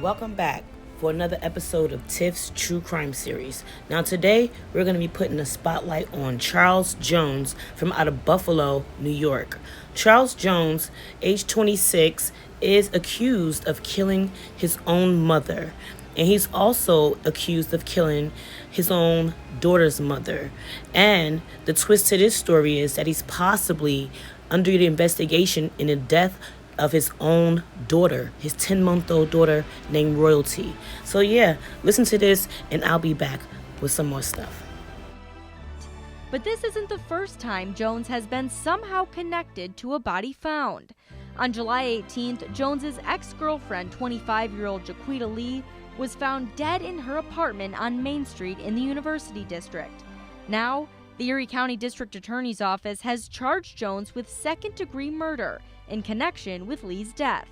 Welcome back for another episode of Tiff's True Crime Series. Now today, we're going to be putting a spotlight on Charles Jones from out of Buffalo, New York. Charles Jones, age 26, is accused of killing his own mother. And he's also accused of killing his own daughter's mother. And the twist to this story is that he's possibly under the investigation in the death of his own daughter, his 10-month-old daughter named Royalty. So yeah, listen to this and I'll be back with some more stuff. But this isn't the first time Jones has been somehow connected to a body found. On July 18th, Jones's ex-girlfriend, 25-year-old Josette Lee, was found dead in her apartment on Main Street in the University District. Now, the Erie County District Attorney's Office has charged Jones with second-degree murder in connection with Lee's death.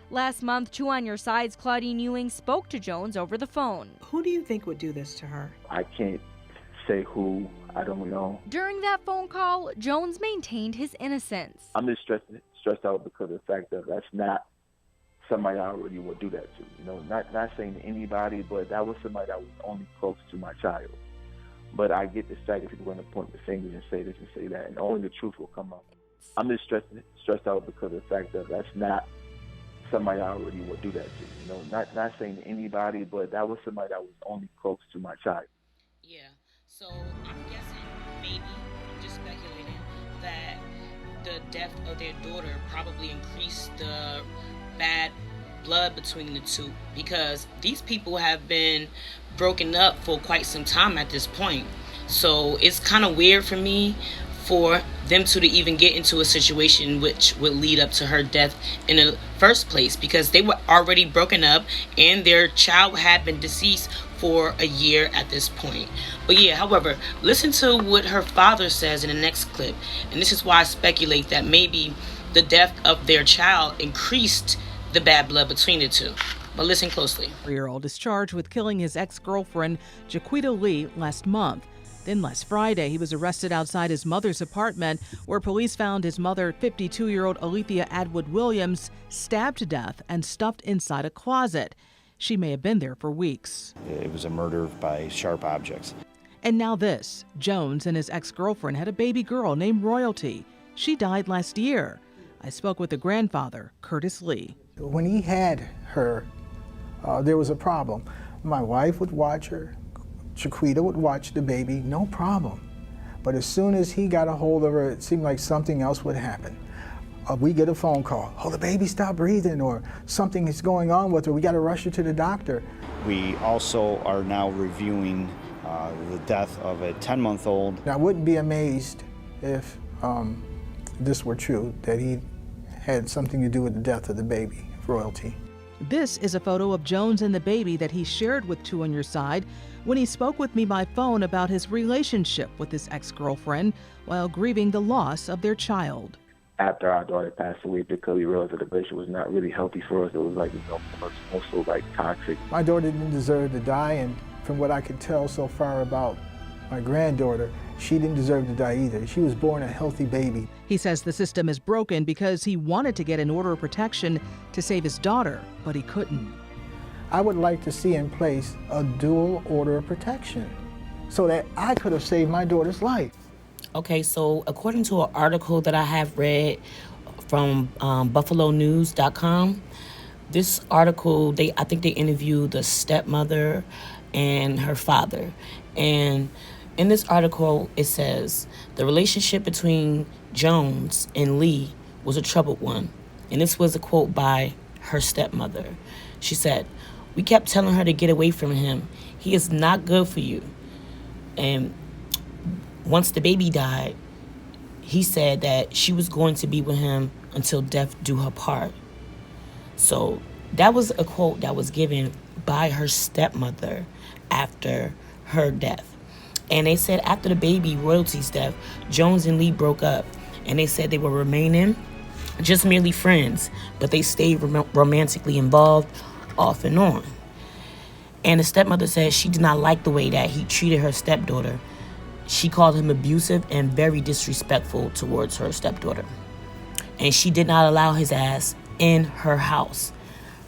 Last month, Two on Your Side's Claudine Ewing spoke to Jones over the phone. Who do you think would do this to her? I can't say who. I don't know. During that phone call, Jones maintained his innocence. I'm just stressed out because of the fact that that's not somebody I already would do that to. You know, not saying anybody, but that was somebody that was only close to my child. But I get the fact that people are going to point the fingers and say this and say that, and only the truth will come out. I'm just stressed out because of the fact that that's not somebody I already would do that to. You know, not saying anybody, but that was somebody that was only close to my child. Yeah, so I'm guessing, maybe, I'm just speculating, that the death of their daughter probably increased the bad blood between the two, because these people have been broken up for quite some time at this point. So it's kind of weird for me for them to even get into a situation which would lead up to her death in the first place, because they were already broken up and their child had been deceased for a year at this point. But yeah, however, listen to what her father says in the next clip, and this is why I speculate that maybe the death of their child increased the bad blood between the two. But listen closely. 3-year-old is charged with killing his ex-girlfriend, Josette Lee, last month. Then last Friday, he was arrested outside his mother's apartment, where police found his mother, 52-year-old Alethea Atwood Williams, stabbed to death and stuffed inside a closet. She may have been there for weeks. It was a murder by sharp objects. And now this. Jones and his ex-girlfriend had a baby girl named Royalty. She died last year. I spoke with the grandfather, Curtis Lee. When he had her, there was a problem. My wife would watch her. Chiquita would watch the baby, no problem. But as soon as he got a hold of her, it seemed like something else would happen. We get a phone call, oh, the baby stopped breathing, or something is going on with her, we got to rush her to the doctor. We also are now reviewing the death of a 10-month-old. I wouldn't be amazed if this were true, that he had something to do with the death of the baby, Royalty. This is a photo of Jones and the baby that he shared with Two on Your Side when he spoke with me by phone about his relationship with his ex-girlfriend while grieving the loss of their child. After our daughter passed away, because we realized that the relationship was not really healthy for us, it was like, you know, also like toxic. My daughter didn't deserve to die, and from what I could tell so far about my granddaughter, she didn't deserve to die either. She was born a healthy baby. He says the system is broken because he wanted to get an order of protection to save his daughter, but he couldn't. I would like to see in place a dual order of protection so that I could have saved my daughter's life. Okay, so according to an article that I have read from buffalonews.com, this article, I think they interviewed the stepmother and her father. And in this article, it says, the relationship between Jones and Lee was a troubled one. And this was a quote by her stepmother. She said, "We kept telling her to get away from him. He is not good for you." And once the baby died, he said that she was going to be with him until death do her part. So that was a quote that was given by her stepmother after her death. And they said after the baby Royalty's death, Jones and Lee broke up. And they said they were remaining just merely friends, but they stayed romantically involved off and on. And the stepmother said she did not like the way that he treated her stepdaughter. She called him abusive and very disrespectful towards her stepdaughter. And she did not allow his ass in her house.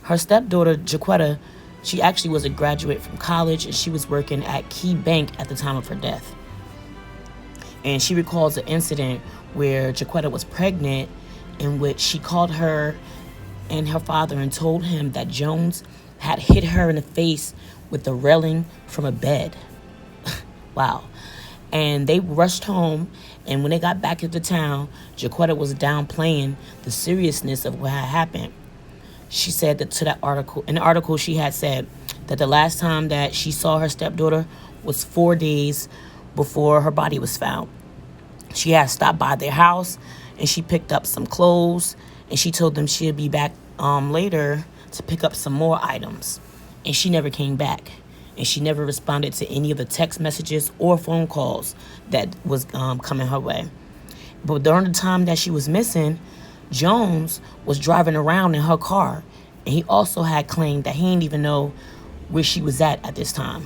Her stepdaughter, Jaquetta, she actually was a graduate from college, and she was working at Key Bank at the time of her death. And she recalls an incident where Jaquetta was pregnant, in which she called her and her father and told him that Jones had hit her in the face with the railing from a bed. Wow. And they rushed home, and when they got back into town, Jaquetta was downplaying the seriousness of what had happened. She said that in the article she had said that the last time that she saw her stepdaughter was 4 days before her body was found. She had stopped by their house, and she picked up some clothes, and she told them she'd be back later to pick up some more items. And she never came back. And she never responded to any of the text messages or phone calls that was coming her way. But during the time that she was missing, Jones was driving around in her car, and he also had claimed that he didn't even know where she was at this time.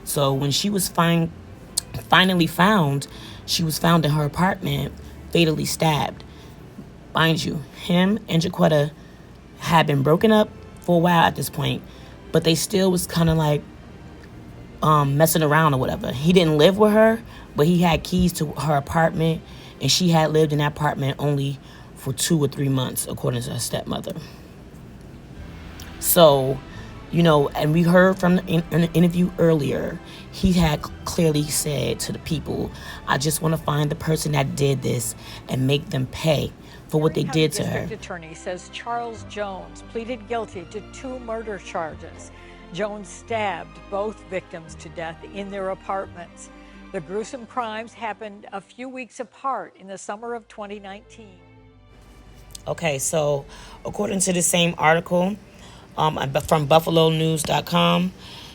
So when she was finally found, she was found in her apartment, fatally stabbed. Mind you, him and Jaquetta had been broken up for a while at this point, but they still was kind of like messing around or whatever. He didn't live with her, but he had keys to her apartment, and she had lived in that apartment only for 2 or 3 months, according to her stepmother. So, and we heard from in an interview earlier, he had clearly said to the people, "I just want to find the person that did this and make them pay for what they did to her." District Attorney says Charles Jones pleaded guilty to 2 murder charges. Jones stabbed both victims to death in their apartments. The gruesome crimes happened a few weeks apart in the summer of 2019. Okay, so according to the same article from buffalonews.com,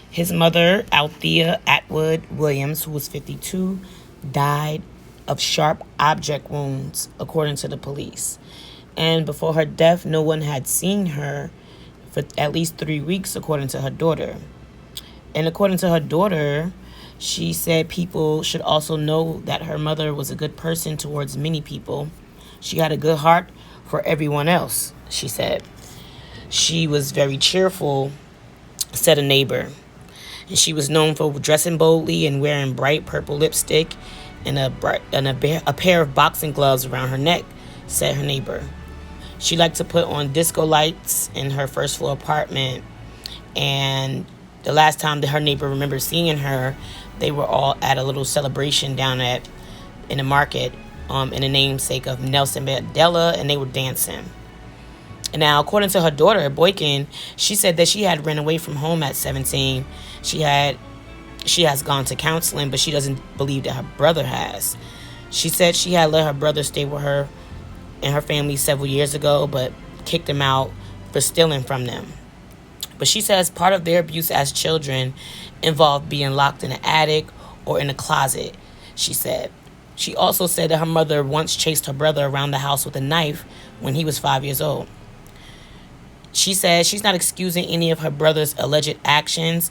his mother, Althea Atwood Williams, who was 52, died of sharp object wounds, according to the police. And before her death, no one had seen her for at least 3 weeks, according to her daughter. And according to her daughter, she said people should also know that her mother was a good person towards many people. She had a good heart for everyone else, she said. She was very cheerful, said a neighbor. And she was known for dressing boldly and wearing bright purple lipstick and a pair of boxing gloves around her neck, said her neighbor. She liked to put on disco lights in her first floor apartment. And the last time that her neighbor remembered seeing her, they were all at a little celebration down in the market in the namesake of Nelson Mandela, and they were dancing. And now, according to her daughter, Boykin, she said that she had run away from home at 17. She has gone to counseling, but she doesn't believe that her brother has. She said she had let her brother stay with her and her family several years ago, but kicked him out for stealing from them. But she says part of their abuse as children involved being locked in an attic or in a closet, she said. She also said that her mother once chased her brother around the house with a knife when he was 5 years old. She says she's not excusing any of her brother's alleged actions,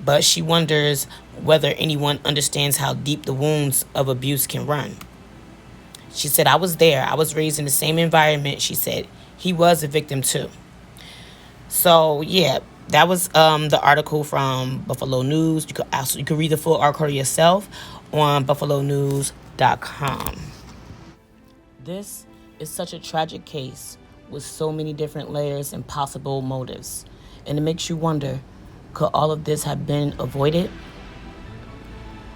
but she wonders whether anyone understands how deep the wounds of abuse can run. She said, "I was there. I was raised in the same environment." She said he was a victim too. So, yeah, that was the article from Buffalo News. You can read the full article yourself on buffalonews.com. This is such a tragic case with so many different layers and possible motives. And it makes you wonder, could all of this have been avoided?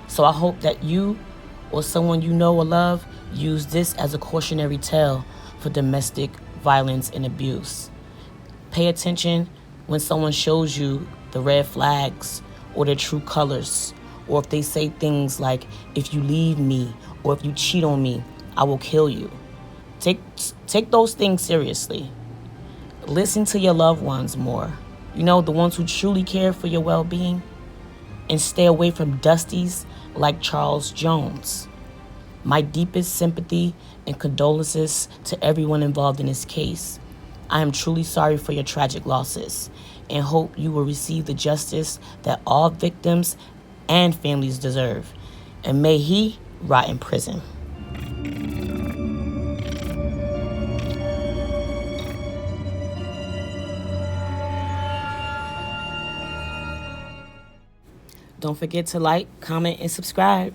So I hope that you or someone you know or love use this as a cautionary tale for domestic violence and abuse. Pay attention when someone shows you the red flags or their true colors, or if they say things like, "If you leave me or if you cheat on me, I will kill you." Take those things seriously. Listen to your loved ones more. The ones who truly care for your well-being. And stay away from dusties like Charles Jones. My deepest sympathy and condolences to everyone involved in this case. I am truly sorry for your tragic losses and hope you will receive the justice that all victims and families deserve. And may he rot in prison. Don't forget to like, comment, and subscribe.